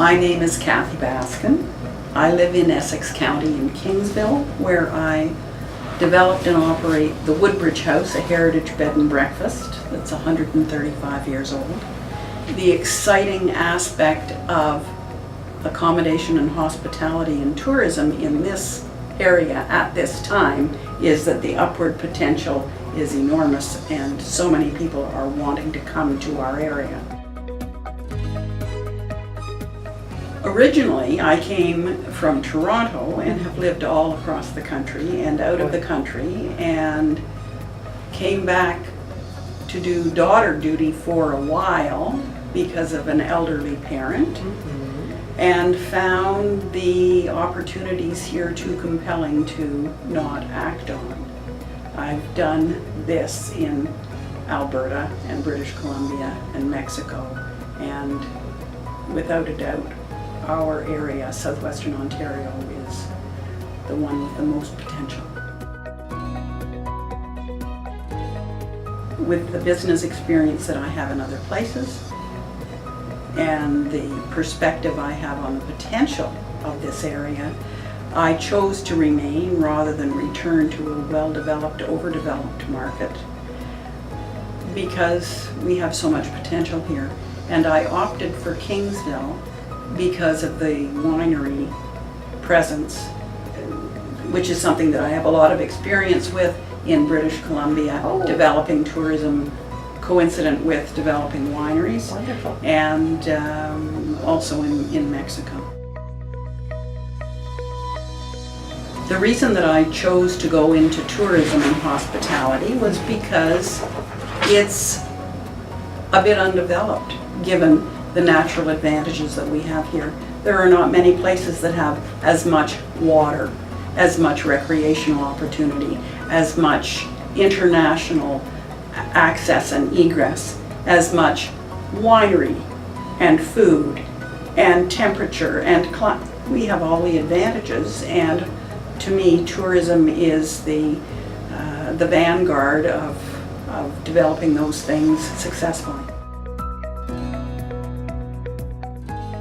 My name is Cathy Basskin. I live in Essex County in Kingsville, where I developed and operate the Woodbridge House, a heritage bed and breakfast that's 135 years old. The exciting aspect of accommodation and hospitality and tourism in this area at this time is that the upward potential is enormous and so many people are wanting to come to our area. Originally, I came from Toronto and have lived all across the country and out of the country, and came back to do daughter duty for a while because of an elderly parent, and found the opportunities here too compelling to not act on. I've done this in Alberta and British Columbia and Mexico, and without a doubt, our area, southwestern Ontario, is the one with the most potential. With the business experience that I have in other places, and the perspective I have on the potential of this area, I chose to remain rather than return to a well-developed, overdeveloped market, because we have so much potential here. And I opted for Kingsville because of the winery presence, which is something that I have a lot of experience with in British Columbia, developing tourism coincident with developing wineries. Wonderful. And also in Mexico. The reason that I chose to go into tourism and hospitality was because it's a bit undeveloped, given the natural advantages that we have here. There are not many places that have as much water, as much recreational opportunity, as much international access and egress, as much winery and food and temperature and climate. We have all the advantages, and to me, tourism is the vanguard of developing those things successfully.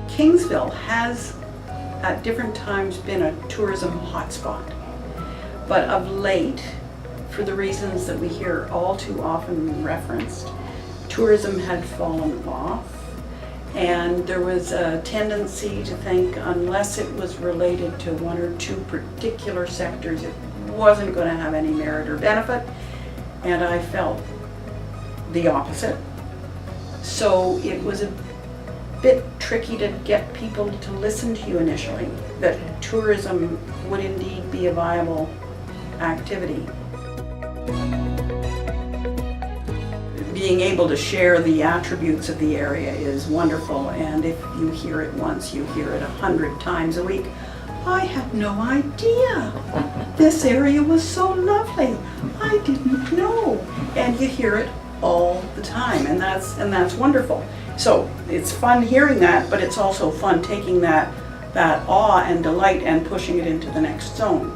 Kingsville has at different times been a tourism hotspot, but of late, for the reasons that we hear all too often referenced, tourism had fallen off, and there was a tendency to think unless it was related to one or two particular sectors, it wasn't going to have any merit or benefit, and I felt the opposite. So it was a bit tricky to get people to listen to you initially, that tourism would indeed be a viable activity. Being able to share the attributes of the area is wonderful, and if you hear it once, you hear it 100 times a week. I had no idea this area was so lovely. I didn't know. And you hear it all the time, and that's wonderful. So it's fun hearing that, but it's also fun taking that awe and delight and pushing it into the next zone.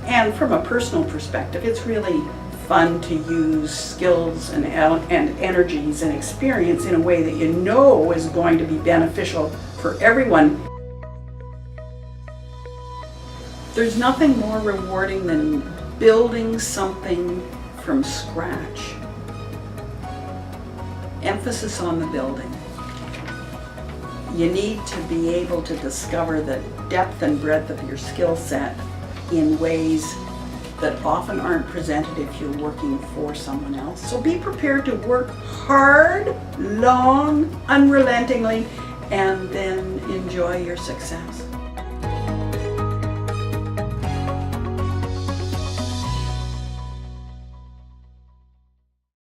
And from a personal perspective, it's really fun to use skills and energies and experience in a way that you know is going to be beneficial for everyone. There's nothing more rewarding than building something from scratch. Emphasis on the building. You need to be able to discover the depth and breadth of your skill set in ways that often aren't presented if you're working for someone else. So be prepared to work hard, long, unrelentingly, and then enjoy your success.